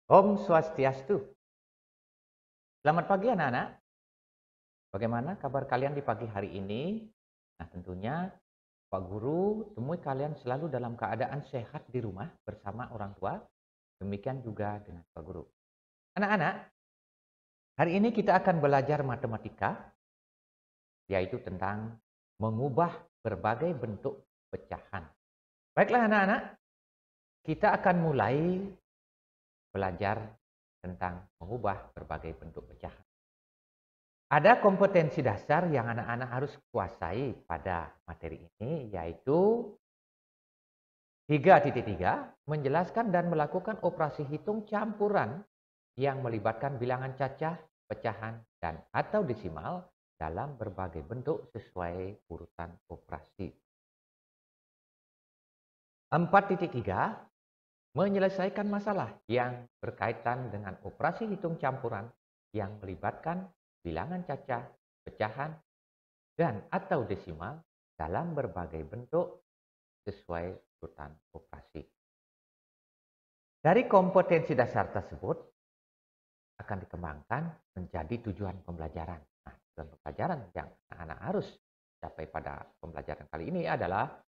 Om Swastiastu. Selamat pagi anak-anak. Bagaimana kabar kalian di pagi hari ini? Nah, tentunya Pak Guru temui kalian selalu dalam keadaan sehat di rumah bersama orang tua. Demikian juga dengan Pak Guru. Anak-anak, hari ini kita akan belajar matematika, yaitu tentang mengubah berbagai bentuk pecahan. Baiklah anak-anak, kita akan mulai belajar tentang mengubah berbagai bentuk pecahan. Ada kompetensi dasar yang anak-anak harus kuasai pada materi ini, yaitu 3.3 menjelaskan dan melakukan operasi hitung campuran yang melibatkan bilangan cacah, pecahan, dan atau desimal dalam berbagai bentuk sesuai urutan operasi. 4.3 menyelesaikan masalah yang berkaitan dengan operasi hitung campuran yang melibatkan bilangan cacah, pecahan, dan atau desimal dalam berbagai bentuk sesuai urutan operasi. Dari kompetensi dasar tersebut akan dikembangkan menjadi tujuan pembelajaran. Nah, tujuan pembelajaran yang anak-anak harus capai pada pembelajaran kali ini adalah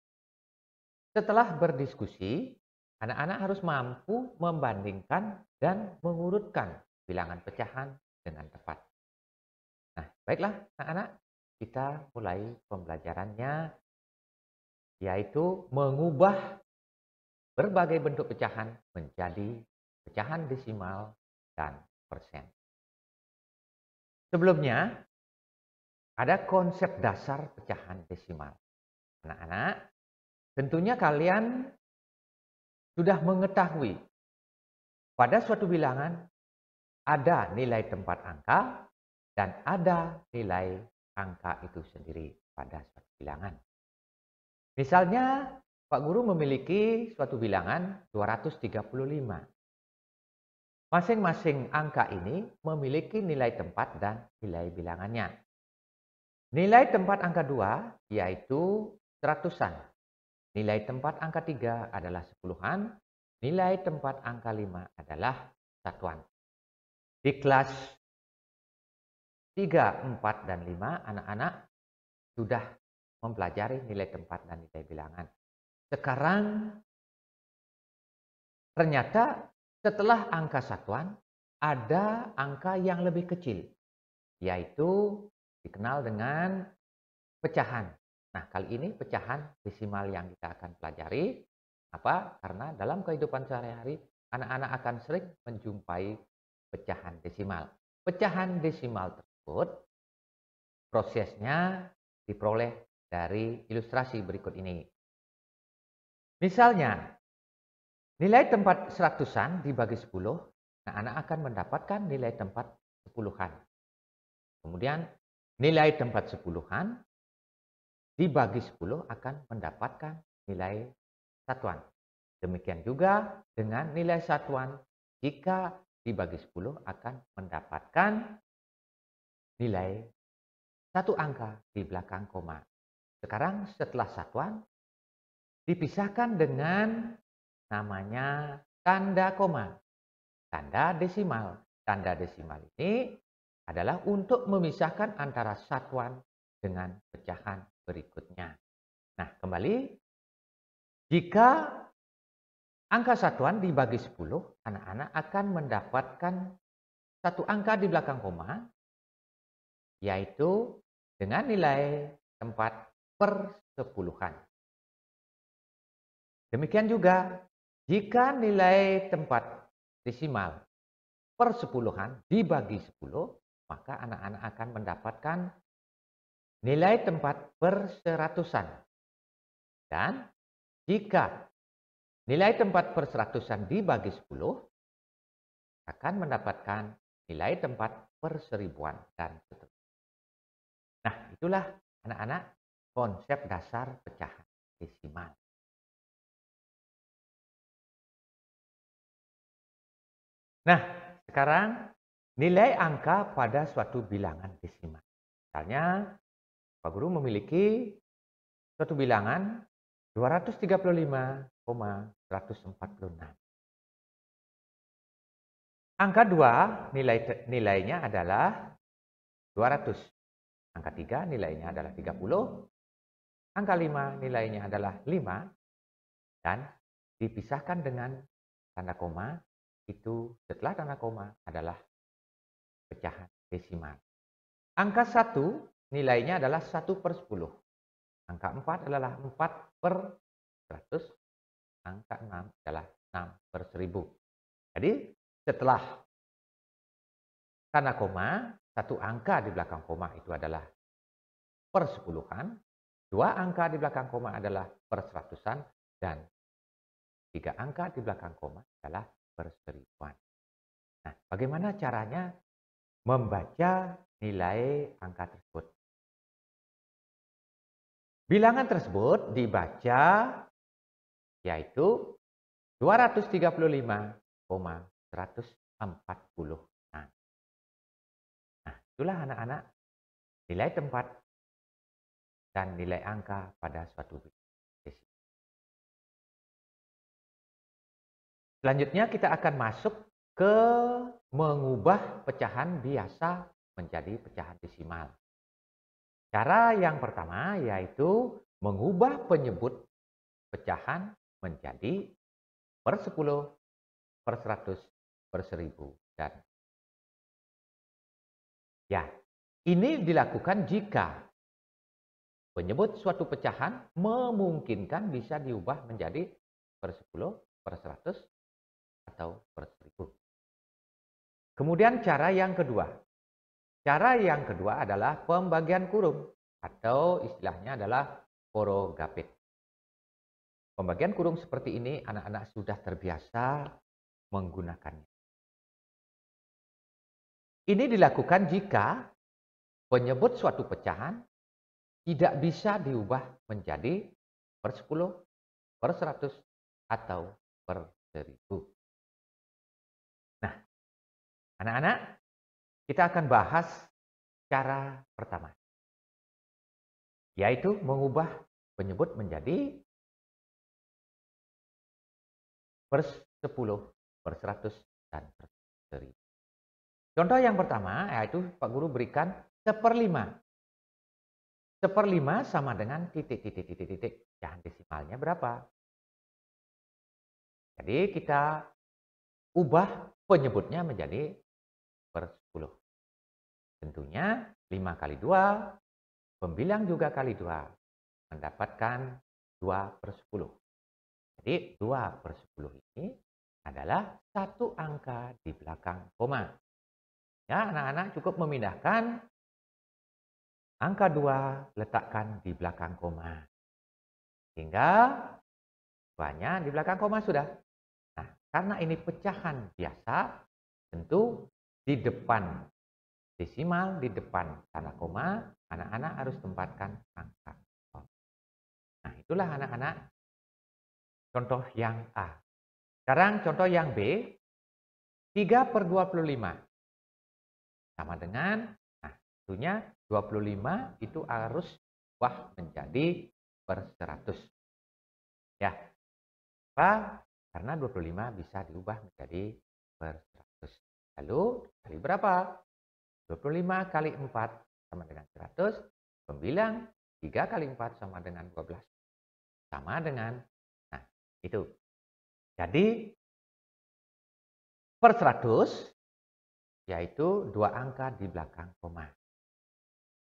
setelah berdiskusi, anak-anak harus mampu membandingkan dan mengurutkan bilangan pecahan dengan tepat. Nah, baiklah anak-anak, kita mulai pembelajarannya, yaitu mengubah berbagai bentuk pecahan menjadi pecahan desimal dan persen. Sebelumnya, ada konsep dasar pecahan desimal. Anak-anak, tentunya kalian sudah mengetahui pada suatu bilangan ada nilai tempat angka dan ada nilai angka itu sendiri pada suatu bilangan. Misalnya, Pak Guru memiliki suatu bilangan 235. Masing-masing angka ini memiliki nilai tempat dan nilai bilangannya. Nilai tempat angka 2 yaitu seratusan. Nilai tempat angka 3 adalah sepuluhan. Nilai tempat angka 5 adalah satuan. Di kelas 3, 4, dan 5, anak-anak sudah mempelajari nilai tempat dan nilai bilangan. Sekarang ternyata setelah angka satuan ada angka yang lebih kecil, yaitu dikenal dengan pecahan. Nah, kali ini pecahan desimal yang kita akan pelajari. Apa? Karena dalam kehidupan sehari-hari anak-anak akan sering menjumpai pecahan desimal. Pecahan desimal tersebut prosesnya diperoleh dari ilustrasi berikut ini. Misalnya, nilai tempat seratusan dibagi 10, anak-anak akan mendapatkan nilai tempat sepuluhan. Kemudian, nilai tempat sepuluhan dibagi 10 akan mendapatkan nilai satuan. Demikian juga dengan nilai satuan, jika dibagi 10 akan mendapatkan nilai satu angka di belakang koma. Sekarang setelah satuan dipisahkan dengan namanya tanda koma, tanda desimal. Tanda desimal ini adalah untuk memisahkan antara satuan dengan pecahan berikutnya. Nah, kembali, jika angka satuan dibagi 10, anak-anak akan mendapatkan satu angka di belakang koma, yaitu dengan nilai tempat per sepuluhan. Demikian juga, jika nilai tempat desimal per sepuluhan dibagi 10, maka anak-anak akan mendapatkan nilai tempat per seratusan. Dan jika nilai tempat per seratusan dibagi 10, akan mendapatkan nilai tempat per seribuan dan seterusnya. Nah, itulah anak-anak konsep dasar pecahan desimal. Nah, sekarang nilai angka pada suatu bilangan desimal. Misalnya, Pak Guru memiliki suatu bilangan 235,146. Angka 2 nilainya adalah 200. Angka 3 nilainya adalah 30. Angka 5 nilainya adalah 5. Dan dipisahkan dengan tanda koma, itu setelah tanda koma adalah pecahan desimal. Angka 1 nilainya adalah 1/10. Angka 4 adalah 4/100. Angka 6 adalah 6/1000. Jadi setelah tanda koma, satu angka di belakang koma itu adalah persepuluhan, dua angka di belakang koma adalah perseratusan, dan tiga angka di belakang koma adalah perseribuan. Nah, bagaimana caranya membaca nilai angka tersebut? Bilangan tersebut dibaca yaitu 235,146. Nah, itulah anak-anak nilai tempat dan nilai angka pada suatu desimal. Selanjutnya kita akan masuk ke mengubah pecahan biasa menjadi pecahan desimal. Cara yang pertama yaitu mengubah penyebut pecahan menjadi per 10, per 100, per 1000, dan ya, ini dilakukan jika penyebut suatu pecahan memungkinkan bisa diubah menjadi per 10, per 100, atau per 1000. Kemudian cara yang kedua. Cara yang kedua adalah pembagian kurung atau istilahnya adalah porogapit. Pembagian kurung seperti ini anak-anak sudah terbiasa menggunakannya. Ini dilakukan jika penyebut suatu pecahan tidak bisa diubah menjadi per 10, per 100, atau per 1000. Nah, anak-anak, kita akan bahas cara pertama, yaitu mengubah penyebut menjadi per 10, per 100, dan per 1000. Contoh yang pertama yaitu Pak Guru berikan 1/5. 1/5 sama dengan titik. Pecahan desimalnya berapa? Jadi kita ubah penyebutnya menjadi per 10. Tentunya 5 kali 2, pembilang juga kali 2, mendapatkan 2/10. Jadi 2/10 ini adalah satu angka di belakang koma. Ya, anak-anak cukup memindahkan angka 2 letakkan di belakang koma. Sehingga 2-nya di belakang koma sudah. Nah, karena ini pecahan biasa, tentu di depan desimal, di depan tanda koma, anak-anak harus tempatkan angka. Nah, itulah anak-anak contoh yang A. Sekarang contoh yang B, 3/25. Sama dengan, nah tentunya 25 itu harus ubah menjadi per 100. Ya, apa? Karena 25 bisa diubah menjadi per 100. Lalu kali berapa? 25 kali 4 sama dengan 100. Pembilang 3 kali 4 sama dengan 12. Sama dengan, nah itu. Jadi per 100 yaitu 2 angka di belakang koma.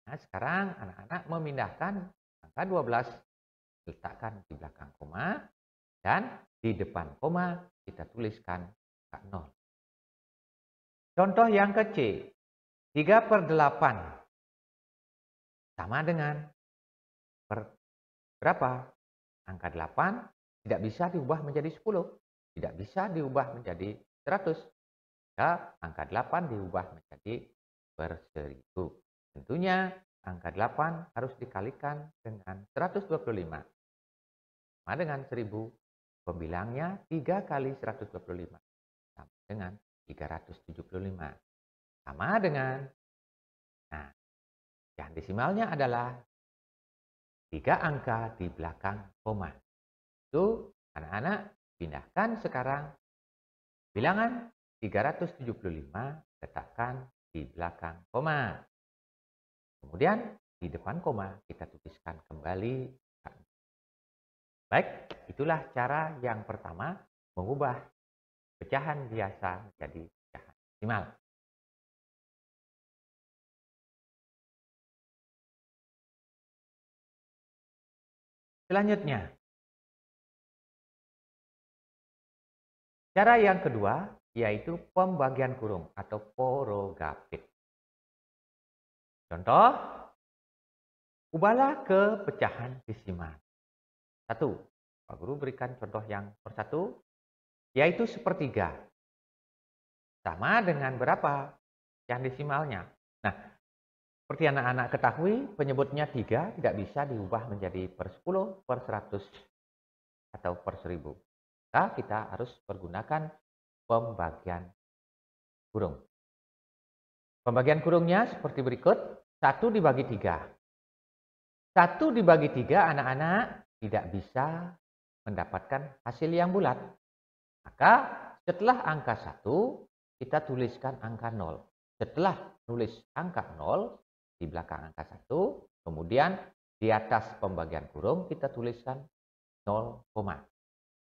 Nah, sekarang anak-anak memindahkan angka 12, letakkan di belakang koma, dan di depan koma kita tuliskan angka 0. Contoh yang kecil, 3/8 sama dengan per berapa? Angka 8 tidak bisa diubah menjadi 10, tidak bisa diubah menjadi 100. Ya, angka 8 diubah menjadi per 1000. Tentunya angka 8 harus dikalikan dengan 125. Sama dengan 1000. Pembilangnya 3 kali 125. Sama dengan 375. Sama dengan, nah, yang desimalnya adalah 3 angka di belakang koma. Itu anak-anak pindahkan sekarang bilangan 375 letakkan di belakang koma. Kemudian di depan koma kita tuliskan kembali. Baik, itulah cara yang pertama mengubah pecahan biasa menjadi pecahan desimal. Selanjutnya, cara yang kedua yaitu pembagian kurung atau porogapit. Contoh, ubahlah ke pecahan desimal. 1. Pak Guru berikan contoh yang persatu, yaitu sepertiga. Sama dengan berapa pecahan desimalnya? Nah, seperti anak-anak ketahui, penyebutnya 3 tidak bisa diubah menjadi per 10, per 100, atau per 1000. Maka kita harus menggunakan pembagian kurung. Pembagian kurungnya seperti berikut. 1 dibagi 3. 1 dibagi 3 anak-anak tidak bisa mendapatkan hasil yang bulat. Maka setelah angka 1, kita tuliskan angka 0. Setelah tulis angka 0 di belakang angka 1, kemudian di atas pembagian kurung kita tuliskan 0,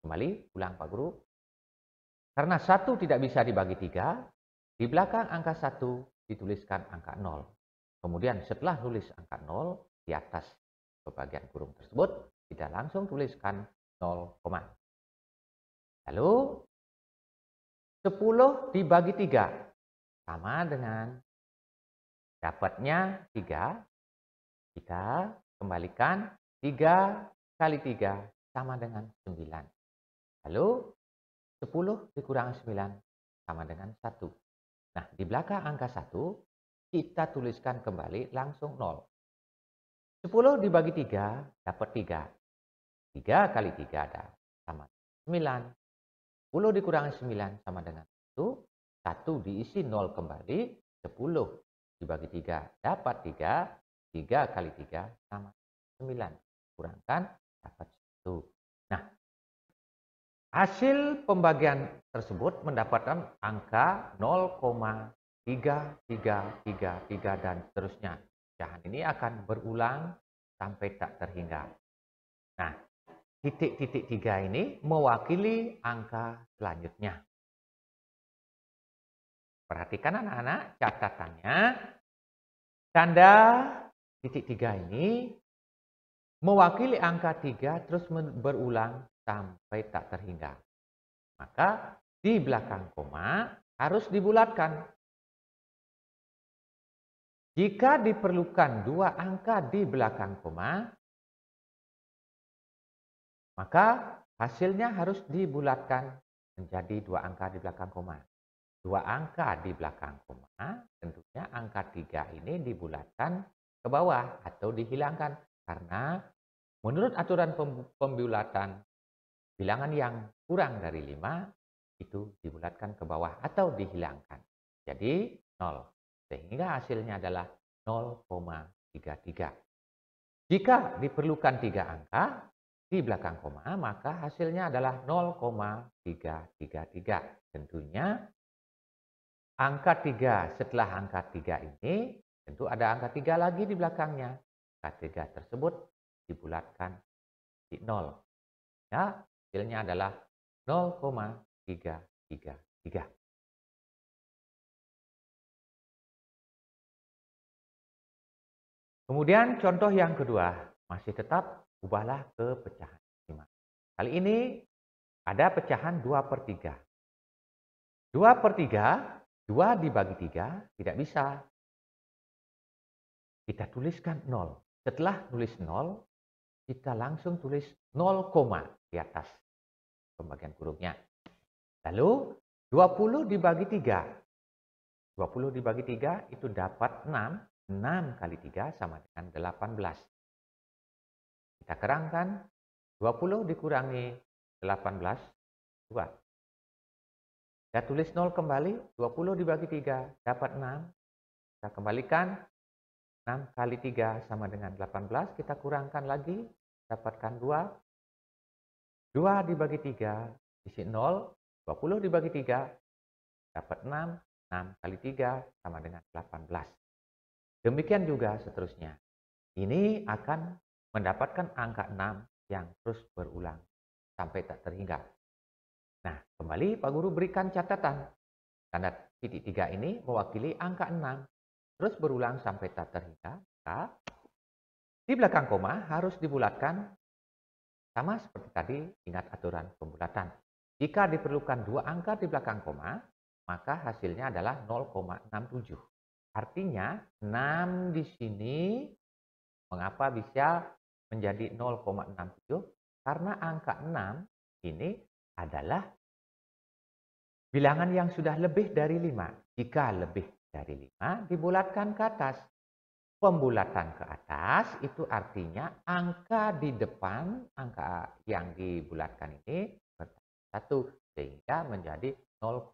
kembali ulang Pak Guru. Karena 1 tidak bisa dibagi 3, di belakang angka 1 dituliskan angka 0. Kemudian setelah tulis angka 0, di atas pembagian kurung tersebut, kita langsung tuliskan 0, lalu 10 dibagi 3 sama dengan dapatnya 3. Kita kembalikan 3 kali 3 sama dengan 9. Lalu 10 dikurangi 9 sama dengan 1. Nah, di belakang angka 1 kita tuliskan kembali langsung 0. 10 dibagi 3 dapat 3. 3 kali 3 ada sama 9. 10 dikurangi 9 sama dengan 1. 1 diisi 0 kembali. 10 dibagi 3 dapat 3. 3 kali 3 sama 9. Kurangkan dapat 1. Nah, hasil pembagian tersebut mendapatkan angka 0,3333 dan seterusnya. Pecahan ini akan berulang sampai tak terhingga. Nah, titik-titik 3 ini mewakili angka selanjutnya. Perhatikan anak-anak catatannya. Tanda titik 3 ini mewakili angka 3 terus berulang sampai tak terhingga. Maka di belakang koma harus dibulatkan. Jika diperlukan 2 angka di belakang koma, maka hasilnya harus dibulatkan menjadi 2 angka di belakang koma. 2 angka di belakang koma, tentunya angka 3 ini dibulatkan ke bawah atau dihilangkan. Karena menurut aturan pembulatan, bilangan yang kurang dari 5 itu dibulatkan ke bawah atau dihilangkan. Jadi 0. Sehingga hasilnya adalah 0,33. Jika diperlukan 3 angka di belakang koma, maka hasilnya adalah 0,333. Tentunya angka 3 setelah angka 3 ini tentu ada angka 3 lagi di belakangnya. Angka 3 tersebut dibulatkan di 0. Ya, hasilnya adalah 0,333. Kemudian contoh yang kedua, masih tetap ubahlah ke pecahan desimal. Kali ini ada pecahan 2/3. 2/3, 2 dibagi 3 tidak bisa. Kita tuliskan 0. Setelah tulis 0, kita langsung tulis 0, di atas pembagian kurungnya. Lalu 20 dibagi 3. 20 dibagi 3 itu dapat 6. 6 kali 3 sama dengan 18. Kita kerangkan 20 dikurangi 18, 2. Kita tulis 0 kembali, 20 dibagi 3 dapat 6. Kita kembalikan 6 kali 3 sama dengan 18. Kita kurangkan lagi, dapatkan 2. 2 dibagi 3 isi 0, 20 dibagi 3 dapat 6, 6 kali 3 sama dengan 18. Demikian juga seterusnya. Ini akan mendapatkan angka 6 yang terus berulang sampai tak terhingga. Nah, kembali Pak Guru berikan catatan. Tanda titik 3 ini mewakili angka 6. Terus berulang sampai tak terhingga. Maka di belakang koma harus dibulatkan sama seperti tadi, ingat aturan pembulatan. Jika diperlukan 2 angka di belakang koma, maka hasilnya adalah 0,67. Artinya 6 di sini mengapa bisa menjadi 0,67? Karena angka 6 ini adalah bilangan yang sudah lebih dari 5. Jika lebih dari 5 dibulatkan ke atas. Pembulatan ke atas itu artinya angka di depan, angka yang dibulatkan ini bertambah 1 sehingga menjadi 0.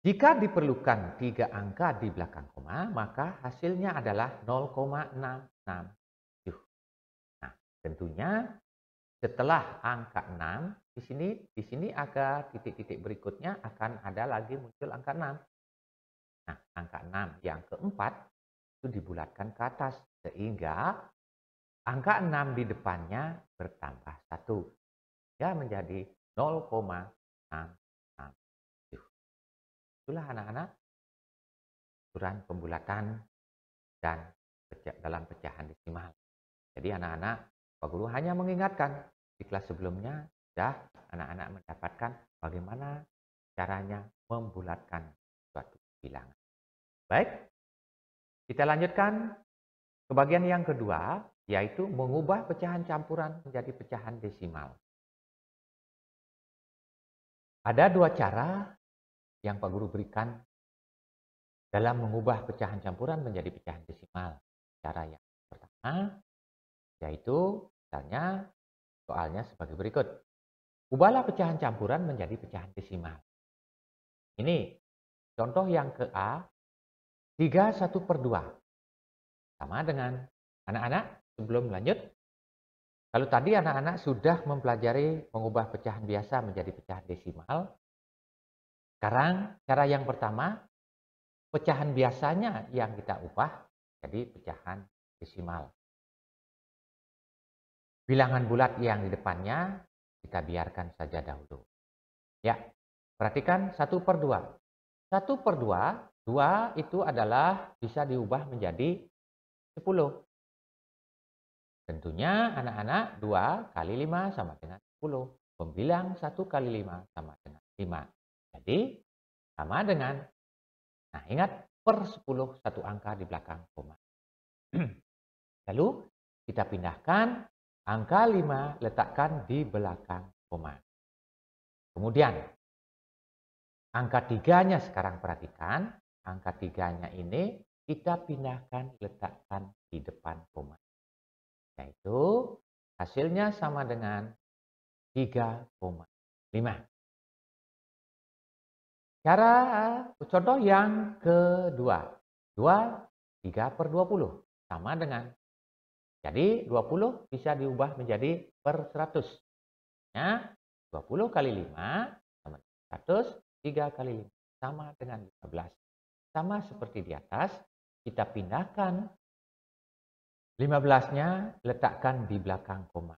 Jika diperlukan 3 angka di belakang koma, maka hasilnya adalah 0,667. Nah, tentunya setelah angka 6 di sini ada titik-titik berikutnya akan ada lagi muncul angka 6. Nah, angka 6 yang keempat itu dibulatkan ke atas sehingga angka 6 di depannya bertambah 1 ya menjadi 0,667. Itulah anak-anak aturan pembulatan dan dalam pecahan desimal. Jadi anak-anak, Pak Guru hanya mengingatkan di kelas sebelumnya sudah anak-anak mendapatkan bagaimana caranya membulatkan suatu bilangan. Baik, kita lanjutkan ke bagian yang kedua, yaitu mengubah pecahan campuran menjadi pecahan desimal. Ada 2 cara yang Pak Guru berikan dalam mengubah pecahan campuran menjadi pecahan desimal. Cara yang pertama, yaitu misalnya soalnya sebagai berikut. Ubahlah pecahan campuran menjadi pecahan desimal. Ini contoh yang ke A, 3/1/2. Sama dengan anak-anak sebelum lanjut. Kalau tadi anak-anak sudah mempelajari mengubah pecahan biasa menjadi pecahan desimal. Sekarang cara yang pertama, pecahan biasanya yang kita ubah jadi pecahan desimal. Bilangan bulat yang di depannya kita biarkan saja dahulu. Ya, perhatikan 1/2. 1/2, 2 itu adalah bisa diubah menjadi 10. Tentunya anak-anak 2 kali 5 sama dengan 10. Pembilang 1 kali 5 sama dengan 5. Jadi sama dengan, nah ingat per 10 satu angka di belakang koma. Lalu kita pindahkan angka 5 letakkan di belakang koma. Kemudian angka 3-nya sekarang perhatikan. Angka 3-nya ini kita pindahkan letakkan di depan koma. Yaitu hasilnya sama dengan 3,5. Cara contoh yang kedua. 3/20 sama dengan. Jadi 20 bisa diubah menjadi per 100. Ya, 20 kali 5 sama dengan 100, 3 kali 5 sama dengan 15. Sama seperti di atas, kita pindahkan 15-nya letakkan di belakang koma.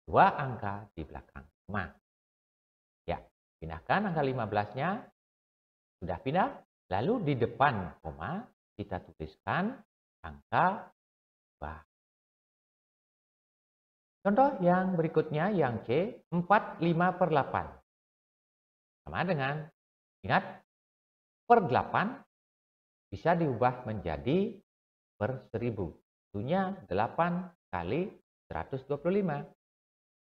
2 angka di belakang koma. Ya, pindahkan angka 15-nya. Sudah pindah. Lalu di depan koma kita tuliskan angka 2. Contoh yang berikutnya yang C, 4/5/8. Sama dengan, ingat, per 8 bisa diubah menjadi per 1000. Tentunya 8 kali 125.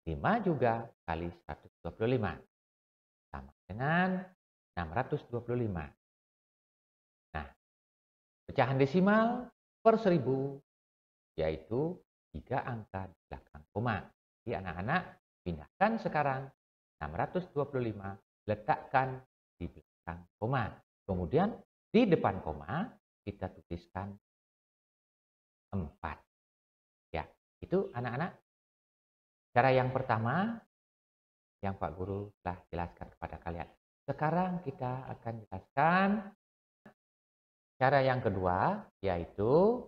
5 juga kali 125. Sama dengan 625. Nah, pecahan desimal per 1000 yaitu 3 angka di belakang koma. Jadi anak-anak pindahkan sekarang 625 letakkan di belakang koma. Kemudian di depan koma kita tuliskan 4. Ya, itu anak-anak cara yang pertama yang Pak Guru telah jelaskan kepada kalian. Sekarang kita akan jelaskan cara yang kedua, yaitu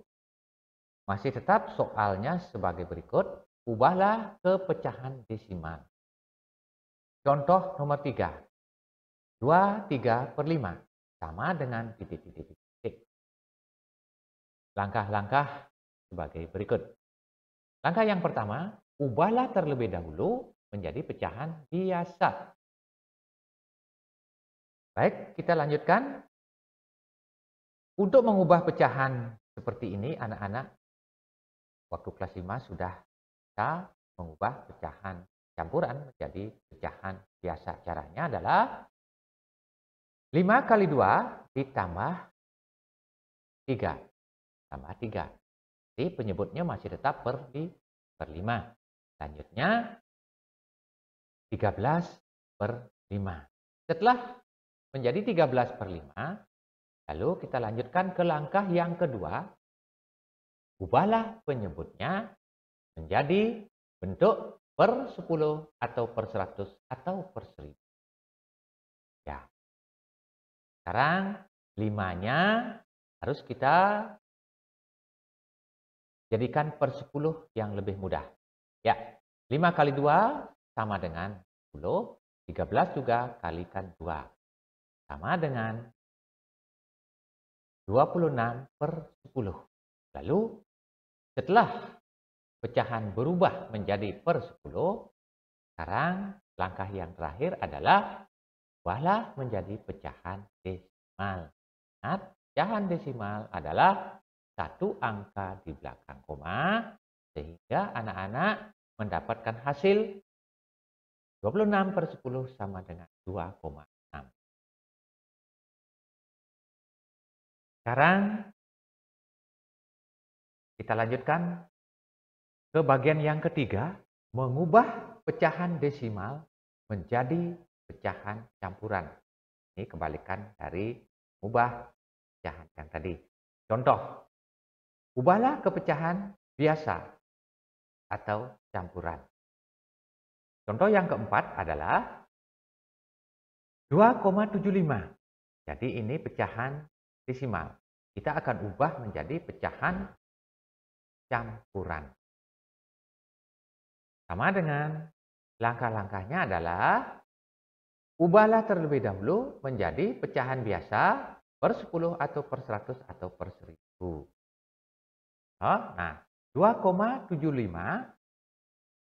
masih tetap soalnya sebagai berikut. Ubahlah ke pecahan desimal. Contoh nomor 3. 2/3/5 sama dengan titik-titik. Langkah-langkah sebagai berikut. Langkah yang pertama, ubahlah terlebih dahulu menjadi pecahan biasa. Baik, kita lanjutkan. Untuk mengubah pecahan seperti ini, anak-anak waktu kelas 5 sudah bisa mengubah pecahan campuran menjadi pecahan biasa. Caranya adalah 5 kali 2 ditambah 3. Tambah 3. Jadi penyebutnya masih tetap per 5. Lanjutnya 13/5. Setelah menjadi 13/5, lalu kita lanjutkan ke langkah yang kedua. Ubahlah penyebutnya menjadi bentuk per 10 atau per 100 atau per 1000. Ya. Sekarang 5-nya harus kita jadikan per 10 yang lebih mudah. Ya, 5 kali 2 sama dengan 10. 13 juga kalikan 2. Sama dengan 26/10. Lalu setelah pecahan berubah menjadi per 10, sekarang langkah yang terakhir adalah ubahlah menjadi pecahan desimal. Ingat, pecahan desimal adalah satu angka di belakang koma, sehingga anak-anak mendapatkan hasil 26/10 sama dengan 2,6. Sekarang kita lanjutkan ke bagian yang ketiga, mengubah pecahan desimal menjadi pecahan campuran. Ini kebalikan dari mengubah pecahan yang tadi. Contoh, ubahlah ke pecahan biasa atau campuran. Contoh yang keempat adalah 2,75. Jadi ini pecahan desimal. Kita akan ubah menjadi pecahan campuran. Sama dengan langkah-langkahnya adalah ubahlah terlebih dahulu menjadi pecahan biasa per 10 atau per 100 atau per 1000. Nah, 2,75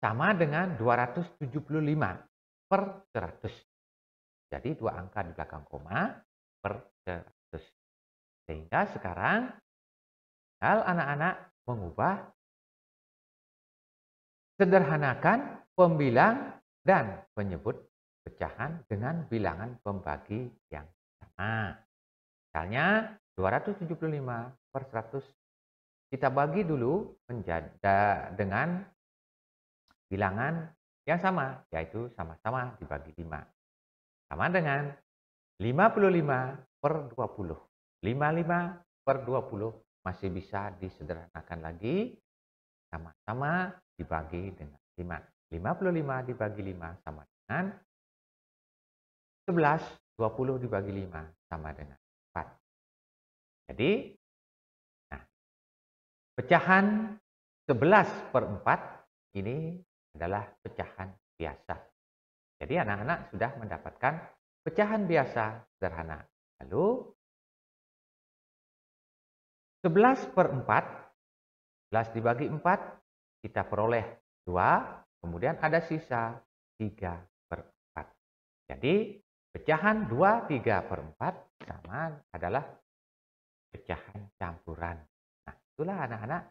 sama dengan 275 per 100. Jadi dua angka di belakang koma per 100. Sehingga sekarang anak-anak mengubah, sederhanakan pembilang dan penyebut pecahan dengan bilangan pembagi yang sama. Misalnya 275 per 100 kita bagi dulu dengan bilangan yang sama, yaitu sama-sama dibagi 5. Sama dengan 55/20. 55/20 masih bisa disederhanakan lagi, sama-sama dibagi dengan 5. 55 dibagi 5 sama dengan 11. 20 dibagi 5 sama dengan 4. Jadi, pecahan 11/4 ini adalah pecahan biasa. Jadi anak-anak sudah mendapatkan pecahan biasa sederhana. Lalu 11/4, 11 dibagi 4, kita peroleh 2, kemudian ada sisa 3/4. Jadi pecahan 2, 3/4 sama adalah pecahan campuran. Nah, itulah anak-anak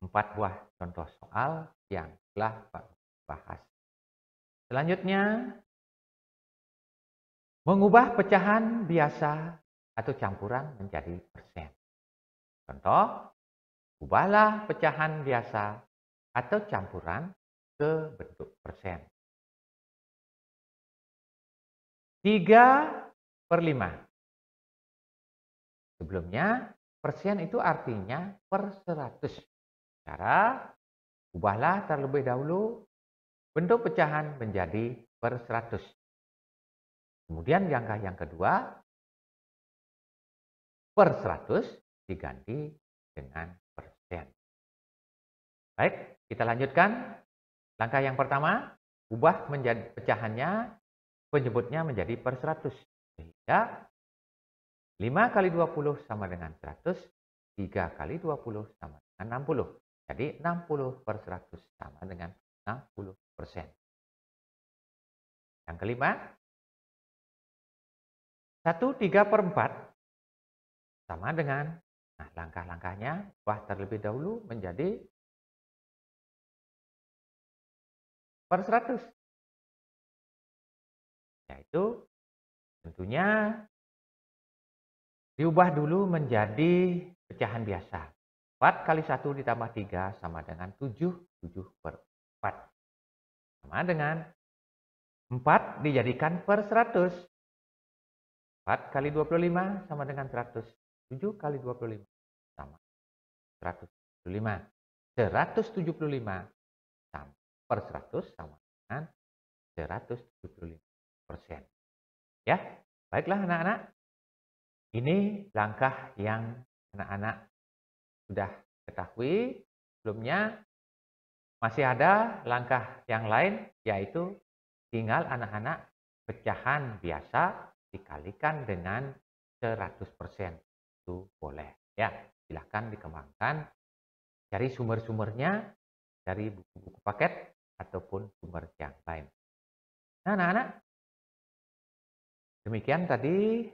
4 buah contoh soal yang telah Pak bahas. Selanjutnya, mengubah pecahan biasa atau campuran menjadi persen. Contoh, ubahlah pecahan biasa atau campuran ke bentuk persen. 3/5. Sebelumnya, persen itu artinya per 100. Cara, ubahlah terlebih dahulu bentuk pecahan menjadi per 100. Kemudian langkah yang kedua, per 100 diganti dengan persen. Baik, kita lanjutkan. Langkah yang pertama, ubah menjadi pecahannya, penyebutnya menjadi per 100. Sehingga 5 kali 20 sama dengan 100, 3 kali 20 sama dengan 60. Jadi 60 per 100 sama dengan 60%. Yang kelima, 1/3 per 4 sama dengan, nah langkah-langkahnya, ubah terlebih dahulu menjadi per 100. Yaitu tentunya diubah dulu menjadi pecahan biasa. 4 kali 1 ditambah 3 sama dengan 7. 7 per 4. Sama dengan 4 dijadikan per 100. 4 kali 25 sama dengan 100. 7 kali 25 sama 175. 175 per 100 sama dengan 175%. Ya, baiklah anak-anak. Ini langkah yang anak-anak sudah ketahui. Sebelumnya masih ada langkah yang lain, yaitu tinggal anak-anak pecahan biasa dikalikan dengan 100%. Itu boleh. Ya, silahkan dikembangkan. Cari sumber-sumbernya dari buku-buku paket ataupun sumber yang lain. Nah, anak-anak, demikian tadi